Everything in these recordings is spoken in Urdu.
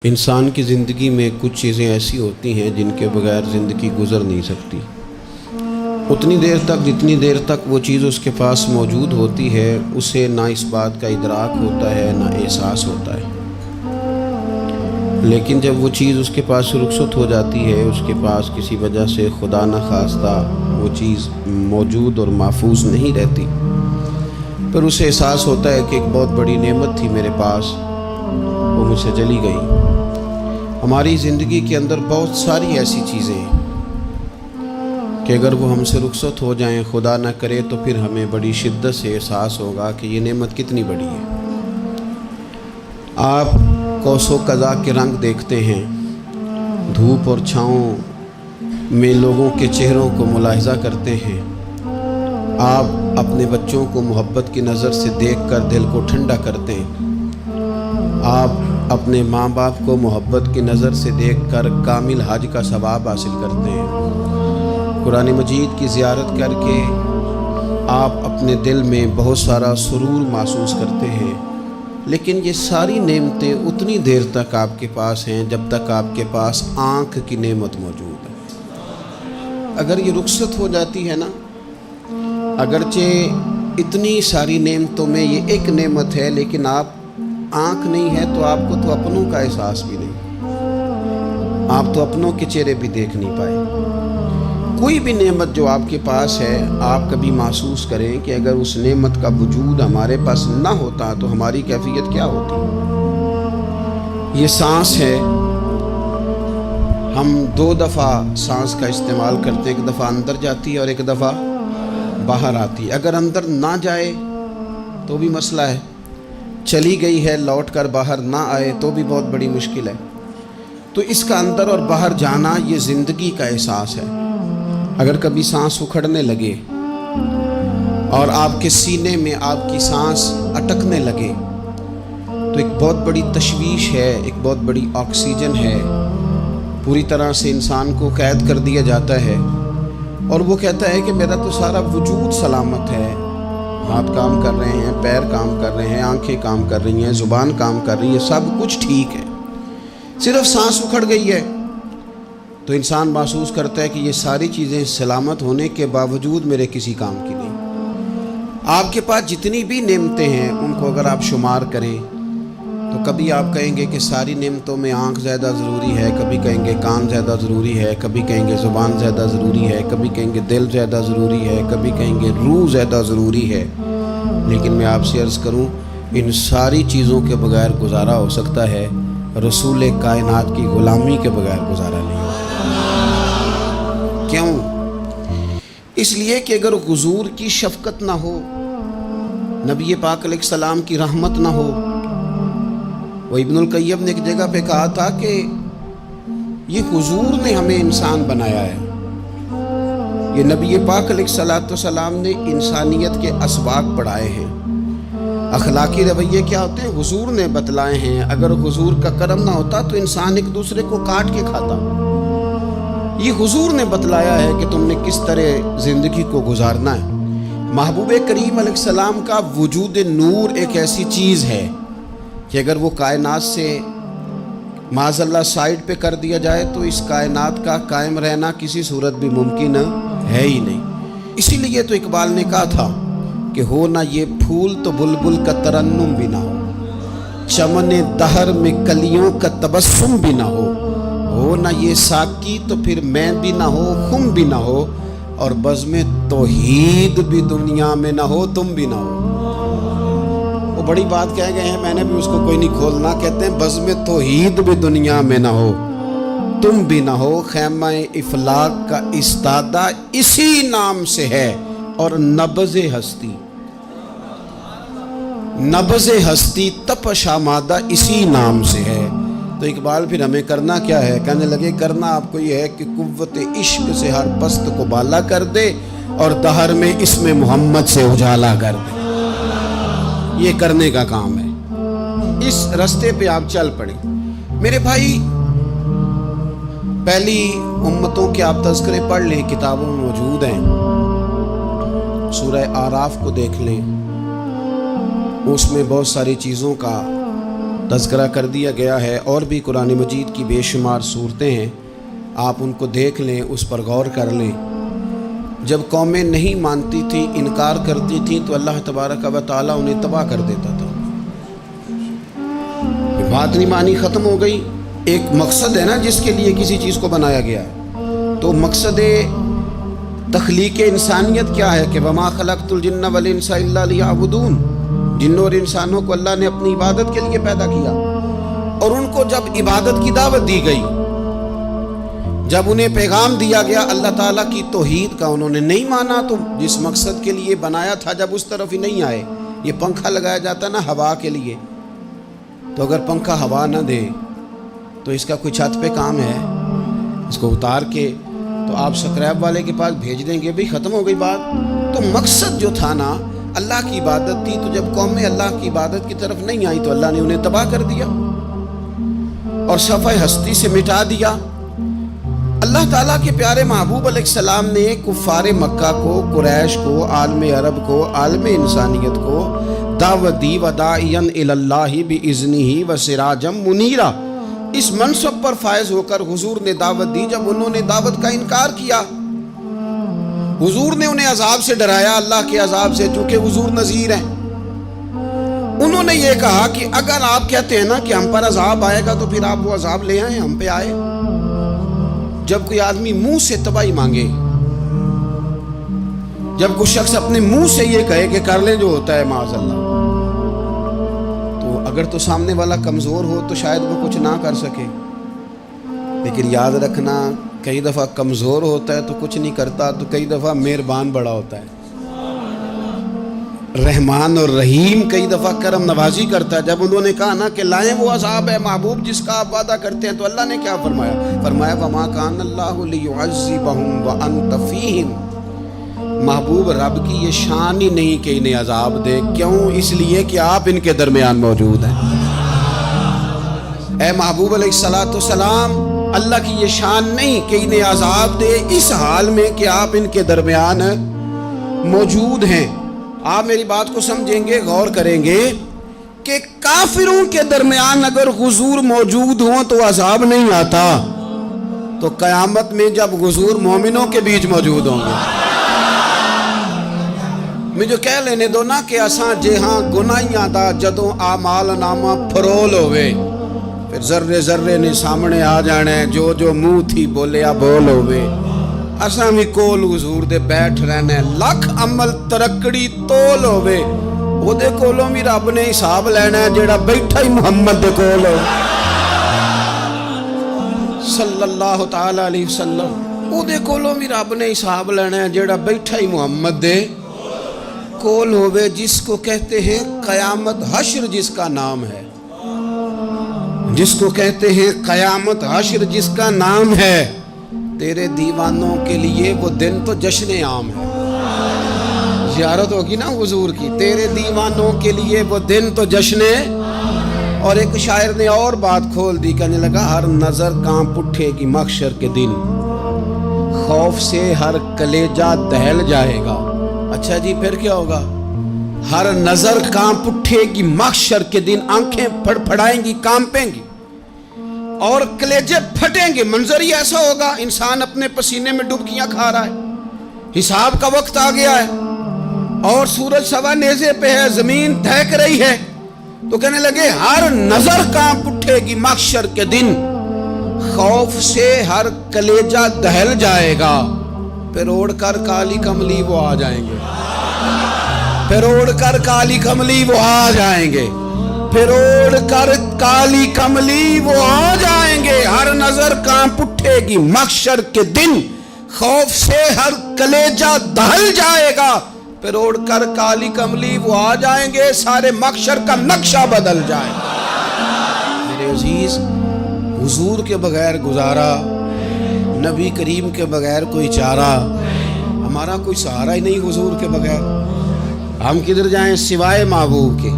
انسان کی زندگی میں کچھ چیزیں ایسی ہوتی ہیں جن کے بغیر زندگی گزر نہیں سکتی۔ اتنی دیر تک جتنی دیر تک وہ چیز اس کے پاس موجود ہوتی ہے اسے نہ اس بات کا ادراک ہوتا ہے نہ احساس ہوتا ہے، لیکن جب وہ چیز اس کے پاس سے رخصت ہو جاتی ہے، اس کے پاس کسی وجہ سے خدا نخواستہ وہ چیز موجود اور محفوظ نہیں رہتی، پھر اسے احساس ہوتا ہے کہ ایک بہت بڑی نعمت تھی میرے پاس، وہ مجھ سے چلی گئی۔ ہماری زندگی کے اندر بہت ساری ایسی چیزیں ہیں کہ اگر وہ ہم سے رخصت ہو جائیں، خدا نہ کرے، تو پھر ہمیں بڑی شدت سے احساس ہوگا کہ یہ نعمت کتنی بڑی ہے۔ آپ قوس و قزح کے رنگ دیکھتے ہیں، دھوپ اور چھاؤں میں لوگوں کے چہروں کو ملاحظہ کرتے ہیں، آپ اپنے بچوں کو محبت کی نظر سے دیکھ کر دل کو ٹھنڈا کرتے ہیں، آپ اپنے ماں باپ کو محبت کی نظر سے دیکھ کر کامل حج کا ثواب حاصل کرتے ہیں، قرآن مجید کی زیارت کر کے آپ اپنے دل میں بہت سارا سرور محسوس کرتے ہیں، لیکن یہ ساری نعمتیں اتنی دیر تک آپ کے پاس ہیں جب تک آپ کے پاس آنکھ کی نعمت موجود ہے۔ اگر یہ رخصت ہو جاتی ہے نا، اگرچہ اتنی ساری نعمتوں میں یہ ایک نعمت ہے، لیکن آپ آنکھ نہیں ہے تو آپ کو تو اپنوں کا احساس بھی نہیں، آپ تو اپنوں کے چہرے بھی دیکھ نہیں پائے۔ کوئی بھی نعمت جو آپ کے پاس ہے، آپ کبھی محسوس کریں کہ اگر اس نعمت کا وجود ہمارے پاس نہ ہوتا تو ہماری کیفیت کیا ہوتی۔ یہ سانس ہے، ہم دو دفعہ سانس کا استعمال کرتے ہیں، ایک دفعہ اندر جاتی ہے اور ایک دفعہ باہر آتی ہے۔ اگر اندر نہ جائے تو بھی مسئلہ ہے، چلی گئی ہے لوٹ کر باہر نہ آئے تو بھی بہت بڑی مشکل ہے۔ تو اس کا اندر اور باہر جانا یہ زندگی کا احساس ہے۔ اگر کبھی سانس اکھڑنے لگے اور آپ کے سینے میں آپ کی سانس اٹکنے لگے تو ایک بہت بڑی تشویش ہے، ایک بہت بڑی آکسیجن ہے، پوری طرح سے انسان کو قید کر دیا جاتا ہے، اور وہ کہتا ہے کہ میرا تو سارا وجود سلامت ہے، ہاتھ کام کر رہے ہیں، پیر کام کر رہے ہیں، آنکھیں کام کر رہی ہیں، زبان کام کر رہی ہے، سب کچھ ٹھیک ہے، صرف سانس اکھڑ گئی ہے۔ تو انسان محسوس کرتا ہے کہ یہ ساری چیزیں سلامت ہونے کے باوجود میرے کسی کام کی نہیں۔ آپ کے پاس جتنی بھی نعمتیں ہیں ان کو اگر آپ شمار کریں تو کبھی آپ کہیں گے کہ ساری نعمتوں میں آنکھ زیادہ ضروری ہے، کبھی کہیں گے کان زیادہ ضروری ہے، کبھی کہیں گے زبان زیادہ ضروری ہے، کبھی کہیں گے دل زیادہ ضروری ہے، کبھی کہیں گے روح زیادہ ضروری ہے، لیکن میں آپ سے عرض کروں ان ساری چیزوں کے بغیر گزارا ہو سکتا ہے، رسول کائنات کی غلامی کے بغیر گزارا نہیں ہوتا۔ کیوں؟ اس لیے کہ اگر حضور کی شفقت نہ ہو، نبی پاک علیہ السلام کی رحمت نہ ہو، وہ ابن القیم نے ایک جگہ پہ کہا تھا کہ یہ حضور نے ہمیں انسان بنایا ہے، یہ نبی پاک علیہ السلام نے انسانیت کے اسباق پڑھائے ہیں، اخلاقی رویے کیا ہوتے ہیں حضور نے بتلائے ہیں، اگر حضور کا کرم نہ ہوتا تو انسان ایک دوسرے کو کاٹ کے کھاتا۔ یہ حضور نے بتلایا ہے کہ تم نے کس طرح زندگی کو گزارنا ہے۔ محبوب کریم علیہ السلام کا وجود نور ایک ایسی چیز ہے کہ اگر وہ کائنات سے معاذ اللہ سائڈ پہ کر دیا جائے تو اس کائنات کا قائم رہنا کسی صورت بھی ممکن ہے ہی نہیں۔ اسی لیے تو اقبال نے کہا تھا کہ ہو نہ یہ پھول تو بلبل کا ترنم بھی نہ ہو، چمن دہر میں کلیوں کا تبسم بھی نہ ہو نہ یہ ساقی تو پھر میں بھی نہ ہو، خم بھی نہ ہو، اور بزم توحید بھی دنیا میں نہ ہو، تم بھی نہ ہو۔ وہ بڑی بات کہہ گئے ہیں، میں نے بھی اس کو کوئی نہیں کھولنا، کہتے ہیں بزم توحید بھی دنیا میں نہ ہو، تم بھی نہ ہو، خیمہ افلاق کا استادہ اسی نام سے ہے، اور نبض ہستی تپش آمادہ اسی نام سے ہے۔ تو اقبال پھر ہمیں کرنا کیا ہے؟ کہنے لگے کرنا آپ کو یہ ہے کہ قوت عشق سے ہر پست کو بالا کر دے اور دہر میں اسم محمد سے اجالا کر دے، یہ کرنے کا کام ہے۔ اس رستے پہ آپ چل پڑیں میرے بھائی۔ پہلی امتوں کے آپ تذکرے پڑھ لیں، کتابوں میں موجود ہیں، سورہ آراف کو دیکھ لیں، اس میں بہت ساری چیزوں کا تذکرہ کر دیا گیا ہے، اور بھی قرآن مجید کی بے شمار صورتیں ہیں، آپ ان کو دیکھ لیں، اس پر غور کر لیں۔ جب قومیں نہیں مانتی تھیں، انکار کرتی تھیں، تو اللہ تبارک و تعالیٰ انہیں تباہ کر دیتا تھا۔ بات نہیں مانی، ختم ہو گئی۔ ایک مقصد ہے نا جس کے لیے کسی چیز کو بنایا گیا ہے، تو مقصد تخلیق انسانیت کیا ہے کہ وما خلقت الجن والانس الا لیعبدون، جنوں اور انسانوں کو اللہ نے اپنی عبادت کے لیے پیدا کیا، اور ان کو جب عبادت کی دعوت دی گئی، جب انہیں پیغام دیا گیا اللہ تعالیٰ کی توحید کا، انہوں نے نہیں مانا، تو جس مقصد کے لیے بنایا تھا جب اس طرف ہی نہیں آئے۔ یہ پنکھا لگایا جاتا نا ہوا کے لیے، تو اگر پنکھا ہوا نہ دے تو اس کا کوئی چھت پہ کام ہے؟ اس کو اتار کے تو آپ سکریپ والے کے پاس بھیج دیں گے، بھئی ختم ہو گئی بات۔ تو مقصد جو تھا نا اللہ کی عبادت تھی، تو جب قومیں اللہ کی عبادت کی طرف نہیں آئی تو اللہ نے انہیں تباہ کر دیا اور صفحہ ہستی سے مٹا دیا۔ اللہ تعالیٰ کے پیارے محبوب علیہ السلام نے کفار مکہ کو، قریش کو، عالم عرب کو، عالم انسانیت کو دعوت دی، وداعیا الی اللہ باذنہ وسراجا منیرا۔ اس منصب پر فائز ہو کر حضور نے دعوت دی۔ جب انہوں نے دعوت کا انکار کیا، حضور نے انہیں عذاب سے ڈرایا، اللہ کے عذاب سے، چونکہ حضور نذیر ہیں۔ انہوں نے یہ کہا کہ اگر آپ کہتے ہیں نا کہ ہم پر عذاب آئے گا تو پھر آپ وہ عذاب لے آئیں، ہم پہ آئے۔ جب کوئی آدمی منہ سے تباہی مانگے، جب کوئی شخص اپنے منہ سے یہ کہے کہ کر لیں جو ہوتا ہے معاذ اللہ، تو اگر تو سامنے والا کمزور ہو تو شاید وہ کچھ نہ کر سکے، لیکن یاد رکھنا کئی دفعہ کمزور ہوتا ہے تو کچھ نہیں کرتا، تو کئی دفعہ مہربان بڑا ہوتا ہے، رحمان اور رحیم کئی دفعہ کرم نوازی کرتا ہے۔ جب انہوں نے کہا نا کہ لائیں وہ عذاب ہے محبوب جس کا آپ وعدہ کرتے ہیں، تو اللہ نے کیا فرمایا؟ فرمایا وما کان اللہ لیعذبہم وانت فیہم۔ محبوب رب کی یہ شان ہی نہیں کہ انہیں عذاب دے، کیوں؟ اس لیے کہ آپ ان کے درمیان موجود ہیں۔ اے محبوب علیہ السلام، اللہ کی یہ شان نہیں کہ انہیں عذاب دے اس حال میں کہ آپ ان کے درمیان موجود ہیں۔ آپ میری بات کو سمجھیں گے، غور کریں گے کہ کافروں کے درمیان اگر حضور موجود ہوں تو عذاب نہیں آتا، تو قیامت میں جب حضور مومنوں کے بیچ موجود ہوں گے، مجھے کہہ لینے دو نا کہ اساں جہاں گناہیاں دا جدوں اعمال نامہ پھرول ہوئے، پھر ذرے ذرے نے سامنے آ جانے، جو جو منہ تھی بولیا بول ہوئے، اساں بھی کول حضور دے بیٹھ رہنے، لکھ عمل ترکڑی تول ہوئے، وہ دے کولوں بھی رب نے حساب لینا ہے جیڑا بیٹھا ہی محمد دے کول ہو صلی اللہ تعالی علیہ وسلم، وہ دے کولوں بھی رب نے حساب لینا ہے جیڑا بیٹھا ہی محمد دے کول ہوئے، جس کو کہتے ہیں قیامت حشر، جس کا نام ہے، جس کو کہتے ہیں قیامت حشر، جس کا نام ہے۔ تیرے دیوانوں کے لیے وہ دن تو جشن عام ہے، زیارت ہوگی نا حضور کی، تیرے دیوانوں کے لیے وہ دن تو جشن۔ اور ایک شاعر نے اور بات کھول دی، کہنے لگا ہر نظر کانپ اٹھے گی محشر کے دن، خوف سے ہر کلیجہ دہل جائے گا۔ اچھا جی پھر کیا ہوگا؟ ہر نظر کانپ اٹھے گی محشر کے دن، آنکھیں پھڑ پھڑائیں گی، کانپیں گی اور کلیجے پھٹیں گے۔ منظر ہی ایسا ہوگا، انسان اپنے پسینے میں ڈبکیاں کھا رہا ہے، حساب کا وقت آ گیا ہے، اور سورج سوا نیزے پہ ہے، زمین دہک رہی ہے، تو کہنے لگے ہر نظر کانپ اٹھے گی محشر کے دن، خوف سے ہر کلیجہ دہل جائے گا، پھر اوڑھ کر کالی کملی وہ آ جائیں گے، پھر اوڑھ کر کالی کملی وہ آ جائیں گے، پھر اوڑھ کر کالی کملی وہ آ جائیں گے، ہر نظر کانپ اٹھے گی محشر کے دن، خوف سے ہر کلیجہ دہل جائے گا، پھر اوڑھ کر کالی کملی وہ آ جائیں گے، سارے محشر کا نقشہ بدل جائے گا۔ میرے عزیز، حضور کے بغیر گزارا، نبی کریم کے بغیر کوئی چارہ، ہمارا کوئی سہارا ہی نہیں حضور کے بغیر، ہم کدھر جائیں سوائے محبوب کے۔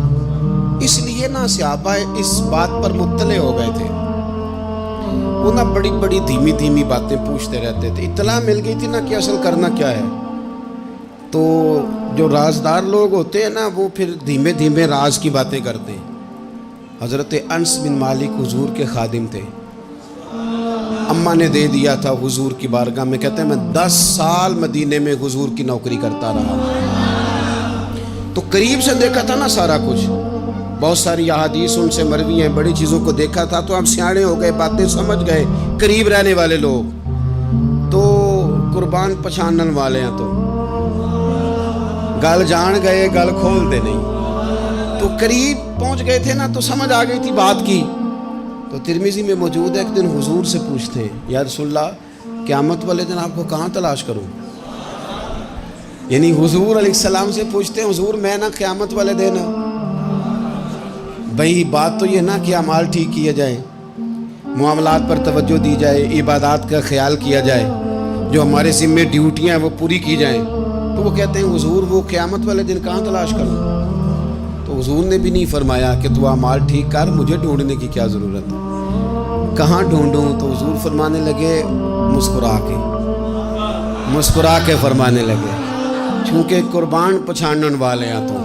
اس لیے نا صحابہ اس بات پر مطلع ہو گئے تھے، وہ نا بڑی بڑی دھیمی دھیمی باتیں پوچھتے رہتے تھے، اطلاع مل گئی تھی نا کہ اصل کرنا کیا ہے۔ تو جو رازدار لوگ ہوتے ہیں نا وہ پھر دھیمے دھیمے راز کی باتیں کرتے ہیں، حضرت انس بن مالک حضور کے خادم تھے. اماں نے دے دیا تھا حضور کی بارگاہ میں. کہتے ہیں میں 10 سال مدینے میں حضور کی نوکری کرتا رہا, تو قریب سے دیکھا تھا نا سارا کچھ. بہت ساری احادیث ان سے مروی ہیں, بڑی چیزوں کو دیکھا تھا, تو ہم سیانے ہو گئے, باتیں سمجھ گئے. قریب رہنے والے لوگ تو قربان پچھانن والے ہیں, تو گل جان گئے گل کھول دے نہیں. تو قریب پہنچ گئے تھے نا, تو سمجھ آ گئی تھی بات کی. تو ترمذی میں موجود ہے, ایک دن حضور سے پوچھتے ہیں یا رسول اللہ قیامت والے دن آپ کو کہاں تلاش کروں. یعنی حضور علیہ السلام سے پوچھتے ہیں حضور میں نا قیامت والے دن, بھئی بات تو یہ نا کہ اعمال ٹھیک کیا جائے, معاملات پر توجہ دی جائے, عبادات کا خیال کیا جائے, جو ہمارے ذمہ ڈیوٹیاں ہیں وہ پوری کی جائیں. تو وہ کہتے ہیں حضور وہ قیامت والے دن کہاں تلاش کروں. تو حضور نے بھی نہیں فرمایا کہ تو اعمال ٹھیک کر, مجھے ڈھونڈنے کی کیا ضرورت ہے, کہاں ڈھونڈوں. تو حضور فرمانے لگے مسکرا کے فرمانے لگے, چونکہ قربان پچھانن والے ہیں تو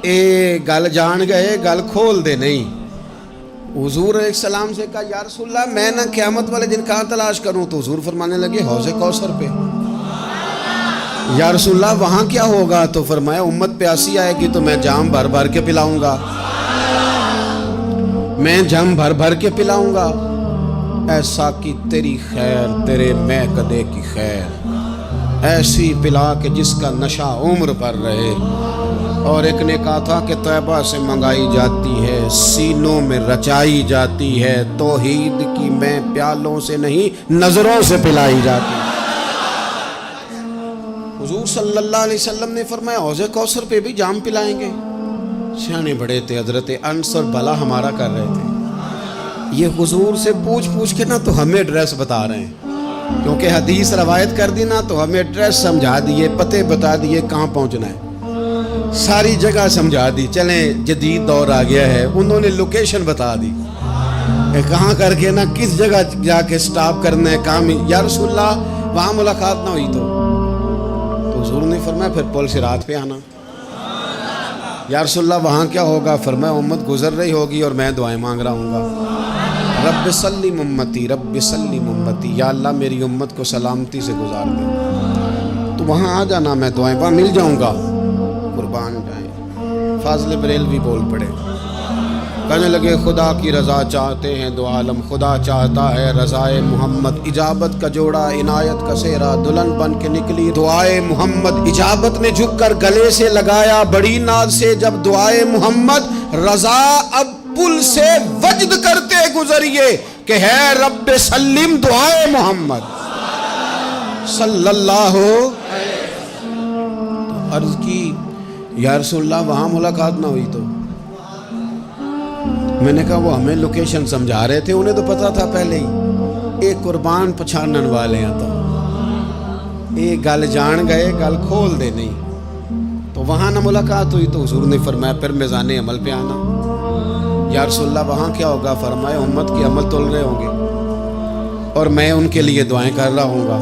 اے گل جان گئے گل کھول دے نہیں. حضور علیہ السلام سے کہا یا رسول اللہ میں نہ قیامت والے دن کہاں تلاش کروں. تو حضور فرمانے لگے حوض کوثر پہ. یا رسول اللہ وہاں کیا ہوگا. تو فرمایا امت پیاسی آئے گی تو میں جام بھر بھر کے پلاؤں گا, میں جام بھر بھر کے پلاؤں گا. ایسا کی تیری خیر تیرے میں کدے کی خیر, ایسی پلا کہ جس کا نشہ عمر پر رہے. اور ایک نے کہا تھا کہ طیبہ سے منگائی جاتی ہے, سینوں میں رچائی جاتی ہے, توحید کی میں پیالوں سے نہیں نظروں سے پلائی جاتی ہے. حضور صلی اللہ علیہ وسلم نے فرمایا حوض کوثر پہ بھی جام پلائیں گے. سیانے بڑے تھے حضرت انس اور بھلا ہمارا کر رہے تھے. یہ حضور سے پوچھ کے نا تو ہمیں ایڈریس بتا رہے ہیں, کیونکہ حدیث روایت کر دی نا تو ہمیں ایڈریس سمجھا دیے, پتے بتا دیے کہاں پہنچنا ہے, ساری جگہ سمجھا دی. چلیں جدید دور آ گیا ہے, انہوں نے لوکیشن بتا دی کہاں کر کے نا کس جگہ جا کے سٹاپ کرنا ہے کام. یا رسول اللہ وہاں ملاقات نہ ہوئی تو حضور نے فرمایا پھر پل صراط پہ آنا. یا رسول اللہ وہاں کیا ہوگا. فرمایا امت گزر رہی ہوگی اور میں دعائیں مانگ رہا ہوں گا, رب سلم امتی رب سلم امتی, یا اللہ میری امت کو سلامتی سے گزار دے. تو وہاں آ جانا, میں دعائیں وہاں مل جاؤں گا. قربان جائیں. فاضل بریلوی بول پڑے, کہنے لگے خدا کی رضا چاہتے ہیں دو عالم, خدا چاہتا ہے رضائے محمد. اجابت کا جوڑا عنایت کا سہرا, دلہن بن کے نکلی دعائے محمد. اجابت نے جھک کر گلے سے لگایا بڑی ناز سے جب دعائے محمد. رضا اب پل سے وجد کرتے گزریے کہ ہے رب سلم دعائے محمد صلی اللہ. تو عرض کی یا رسول اللہ وہاں ملاقات نہ ہوئی. تو میں نے کہا وہ ہمیں لوکیشن سمجھا رہے تھے, انہیں تو پتا تھا پہلے ہی. ایک قربان پچھانن والے ہیں تو ایک گل جان گئے گل کھول دے نہیں. تو وہاں نہ ملاقات ہوئی تو حضور نے فرمایا پھر میزان عمل پہ آنا. یا رسول اللہ وہاں کیا ہوگا. فرمایا امت کے عمل تول رہے ہوں گے اور میں ان کے لیے دعائیں کر رہا ہوں گا.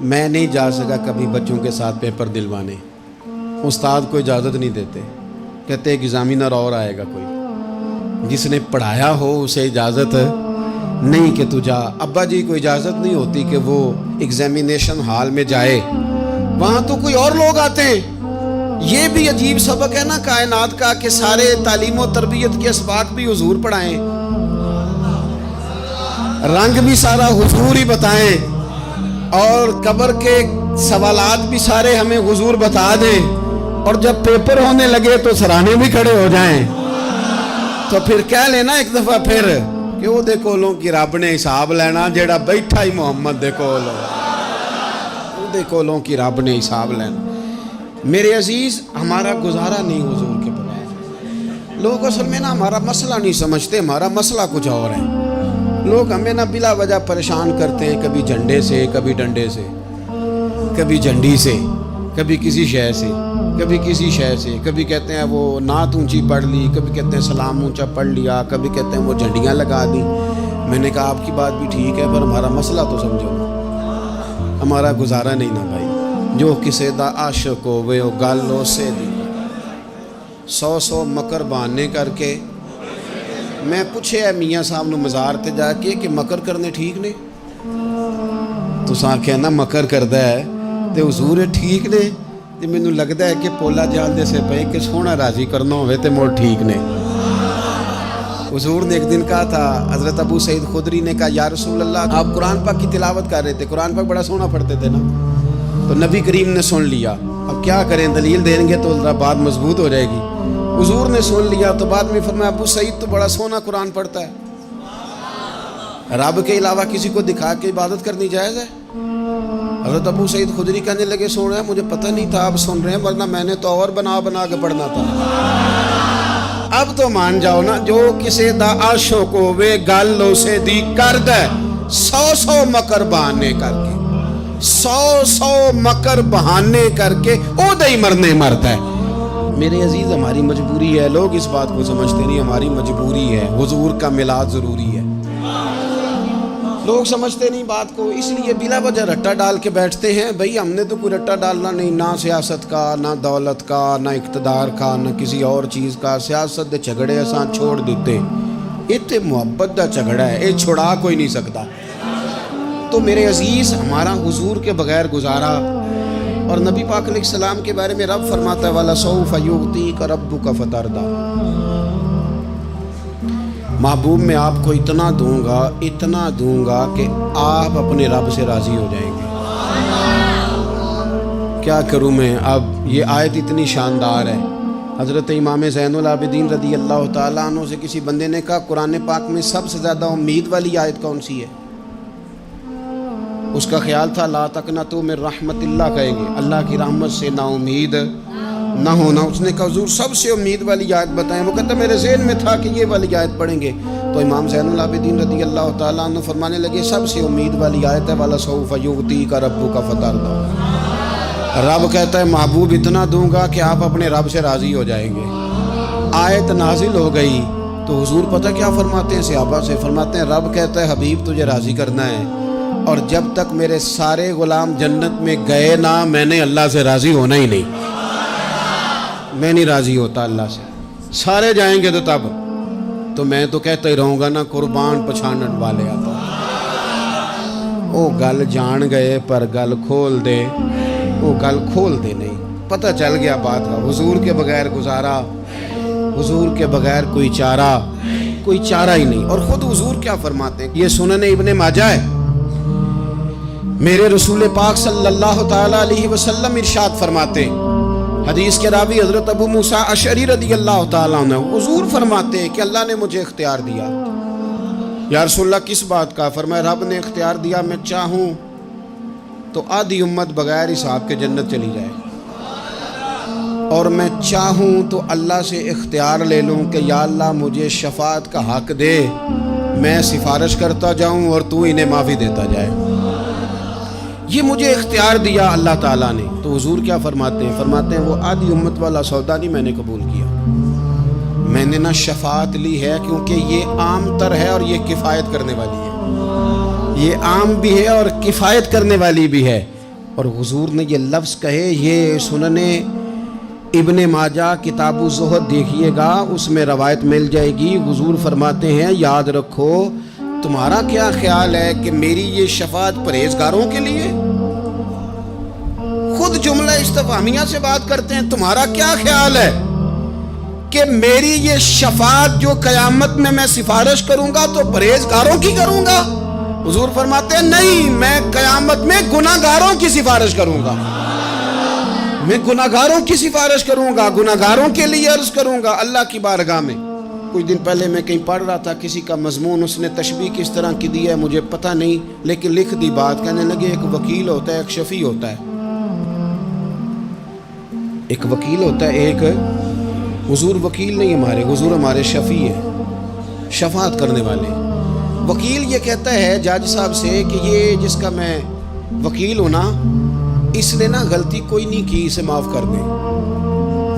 میں نہیں جا سکا کبھی بچوں کے ساتھ پیپر دلوانے, استاد کو اجازت نہیں دیتے, کہتے ایک ایگزامینر اور آئے گا کوئی, جس نے پڑھایا ہو اسے اجازت نہیں کہ تو جا. ابا جی کو اجازت نہیں ہوتی کہ وہ ایگزامینیشن ہال میں جائے, وہاں تو کوئی اور لوگ آتے ہیں. یہ بھی عجیب سبق ہے نا کائنات کا کہ سارے تعلیم و تربیت کے اسباق بھی حضور پڑھائیں, رنگ بھی سارا حضور ہی بتائیں, اور قبر کے سوالات بھی سارے ہمیں حضور بتا دیں, اور جب پیپر ہونے لگے تو سرانے بھی کھڑے ہو جائیں. تو پھر کہہ لینا ایک دفعہ پھر کہ وہ دے کولوں کی رب نے حساب لینا, جیڑا بیٹھا ہی محمد دے کولوں, وہ دے کولوں کی رب نے حساب لینا. میرے عزیز ہمارا گزارا نہیں حضور کے بغیر. لوگ اصل میں نا ہمارا مسئلہ نہیں سمجھتے, ہمارا مسئلہ کچھ اور ہے. لوگ ہمیں نا بلا وجہ پریشان کرتے ہیں, کبھی جھنڈے سے, کبھی ڈنڈے سے, کبھی جھنڈی سے, کبھی کسی شے سے, کبھی کسی شے سے. کبھی کہتے ہیں وہ نعت اونچی پڑھ لی, کبھی کہتے ہیں سلام اونچا پڑھ لیا, کبھی کہتے ہیں وہ جھنڈیاں لگا دی. میں نے کہا آپ کی بات بھی ٹھیک ہے, پر ہمارا مسئلہ تو سمجھو. ہمارا گزارا نہیں نا بھائی. جو کسے دا عاشق ہوئے او گل اسے دی, 100 مکر بہانے کر کے میں پوچھے میاں صاحب نو مزار تے جا کے کہ مکر کرنے ٹھیک نے؟ تساں آکھیا نا مکر کردا ہے تے حضور ٹھیک نے؟ تے مینوں لگدا ہے کہ پولا جان دے سے پے کہ سونا راضی کرنا ہوئے تے مڑ ٹھیک نے۔ حضور نے ایک دن کہا تھا، حضرت ابو سعید خدری نے کہا یا رسول اللہ آپ قرآن پاک کی تلاوت کر رہے تھے، قرآن پاک بڑا سونا پڑھتے تھے نا، تو نبی کریم نے سن لیا، اب کیا کریں دلیل دیں گے تو ذرا بات مضبوط ہو جائے گی۔ حضور نے سن لیا تو بعد میں فرمایا ابو سعید تو بڑا سونا قرآن پڑھتا ہے، رب کے علاوہ کسی کو دکھا کے عبادت کرنی جائز ہے؟ حضرت ابو سعید خدری کہنے لگے سن رہے ہیں، مجھے پتہ نہیں تھا آپ سن رہے ہیں، ورنہ میں نے تو اور بنا بنا کے پڑھنا تھا۔ اب تو مان جاؤ نا، جو کسے دا عاشق ہوے گل اسے دی کرد ہے، 100 مکر بہانے کر کے 100 مکر بہانے کر کے او دے ہی مرنے مرتا ہے۔ میرے عزیز ہماری مجبوری ہے، لوگ اس بات کو سمجھتے نہیں، ہماری مجبوری ہے، حضور کا میلاد ضروری ہے، لوگ سمجھتے نہیں بات کو، اس لیے بلا وجہ رٹا ڈال کے بیٹھتے ہیں۔ بھئی ہم نے تو کوئی رٹا ڈالنا نہیں، نہ سیاست کا، نہ دولت کا، نہ اقتدار کا، نہ کسی اور چیز کا۔ سیاست دے جھگڑے اساں چھوڑ دیتے، اتنے محبت دا جھگڑا ہے، یہ چھڑا کوئی نہیں سکتا۔ تو میرے عزیز ہمارا حضور کے بغیر گزارا، اور نبی پاک علیہ السلام کے بارے میں رب فرماتا ہے وَلَسَوْفَ يُعْطِيكَ رَبُّكَ فَتَرْضَىٰ، محبوب میں آپ کو اتنا دوں گا کہ آپ اپنے رب سے راضی ہو جائیں گے۔ کیا کروں میں؟ اب یہ آیت اتنی شاندار ہے۔ حضرت امام زین العابدین رضی اللہ تعالیٰ عنہ سے کسی بندے نے کہا قرآن پاک میں سب سے زیادہ امید والی آیت کون سی ہے؟ اس کا خیال تھا لا تقنطوا من رحمت اللہ کہیں گے، اللہ کی رحمت سے نا امید نہ ہونا۔ اس نے کہا حضور سب سے امید والی آیت بتائیں، وہ کہتا میرے ذہن میں تھا کہ یہ والی آیت پڑھیں گے۔ تو امام زین العابدین رضی اللہ تعالیٰ عنہ فرمانے لگے سب سے امید والی آیت ہے وَلَسَوْفَ يُعْطِيكَ رَبُّكَ فَتَرْضَىٰ، رب کہتا ہے محبوب اتنا دوں گا کہ آپ اپنے رب سے راضی ہو جائیں گے۔ آیت نازل ہو گئی تو حضور پتہ کیا فرماتے ہیں صحابہ سے؟ فرماتے ہیں رب کہتا ہے حبیب تجھے راضی کرنا ہے، اور جب تک میرے سارے غلام جنت میں گئے نہ میں نے اللہ سے راضی ہونا ہی نہیں، میں نہیں راضی ہوتا اللہ سے، سارے جائیں گے تو تب تو میں تو کہتا ہی رہوں گا نا قربان پچھانن والے آتا۔ او گل جان گئے پر گل کھول دے، وہ گل کھول دے نہیں، پتہ چل گیا بات کا، حضور کے بغیر گزارا، حضور کے بغیر کوئی چارہ ہی نہیں۔ اور خود حضور کیا فرماتے ہیں، یہ سنن ابن ماجہ ہے، میرے رسول پاک صلی اللہ تعالیٰ علیہ وسلم ارشاد فرماتے ہیں، حدیث کے راوی حضرت ابو موسیٰ اشعری رضی اللہ تعالیٰ عنہ، حضور فرماتے ہیں کہ اللہ نے مجھے اختیار دیا۔ یا رسول اللہ کس بات کا؟ فرمایا رب نے اختیار دیا میں چاہوں تو آدھی امت بغیر حساب کے جنت چلی جائے، اور میں چاہوں تو اللہ سے اختیار لے لوں کہ یا اللہ مجھے شفاعت کا حق دے، میں سفارش کرتا جاؤں اور تو انہیں معافی دیتا جائے۔ یہ مجھے اختیار دیا اللہ تعالیٰ نے۔ تو حضور کیا فرماتے ہیں؟ فرماتے ہیں وہ آدھی امت والا سودا نہیں میں نے قبول کیا، میں نے نہ شفاعت لی ہے، کیونکہ یہ عام تر ہے اور یہ کفایت کرنے والی ہے، یہ عام بھی ہے اور کفایت کرنے والی بھی ہے۔ اور حضور نے یہ لفظ کہے، یہ سنن ابن ماجہ کتاب الزہد دیکھیے گا، اس میں روایت مل جائے گی۔ حضور فرماتے ہیں یاد رکھو تمہارا کیا خیال ہے کہ میری یہ شفاعت پرہیزگاروں کے لیے؟ خود جملہ استفہامیہ سے بات کرتے ہیں، تمہارا کیا خیال ہے کہ میری یہ شفاعت جو قیامت میں میں سفارش کروں گا تو پرہیزگاروں کی کروں گا؟ حضور فرماتے ہیں نہیں، میں قیامت میں گناہگاروں کی سفارش کروں گا، میں گناہگاروں کی سفارش کروں گا، گناہگاروں کے لیے عرض کروں گا اللہ کی بارگاہ میں۔ کچھ دن پہلے میں کہیں پڑھ رہا تھا کسی کا مضمون، اس نے تشبیہ کس طرح کی دی ہے مجھے پتہ نہیں، لیکن لکھ دی بات، کہنے لگے ایک وکیل ہوتا ہے ایک شفیع ہوتا ہے، ایک وکیل ہوتا ہے ایک، حضور وکیل نہیں ہمارے، حضور ہمارے شفیع ہیں، شفاعت کرنے والے۔ وکیل یہ کہتا ہے جج صاحب سے کہ یہ جس کا میں وکیل ہوں نا اس نے نا غلطی کوئی نہیں کی، اسے معاف کر دیں۔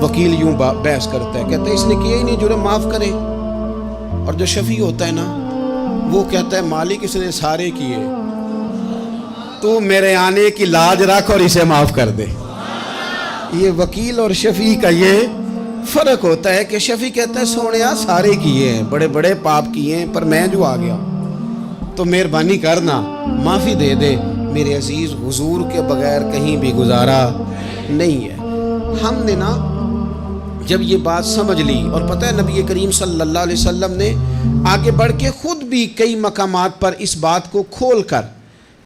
وکیل یوں بحث کرتا ہے، کہتا ہے اس نے کیا ہی نہیں، جرم معاف کرے۔ اور جو شفیع ہوتا ہے نا وہ کہتا ہے مالک اس نے سارے کیے، تو میرے آنے کی لاج رکھ اور اسے معاف کر دے۔ یہ وکیل اور شفیع کا یہ فرق ہوتا ہے کہ شفیع کہتا ہے سونیا سارے کیے ہیں، بڑے بڑے پاپ کیے ہیں، پر میں جو آ گیا تو مہربانی کرنا معافی دے دے۔ میرے عزیز، حضور کے بغیر کہیں بھی گزارا نہیں ہے۔ ہم نے نا جب یہ بات سمجھ لی، اور پتہ ہے نبی کریم صلی اللہ علیہ وسلم نے آگے بڑھ کے خود بھی کئی مقامات پر اس بات کو کھول کر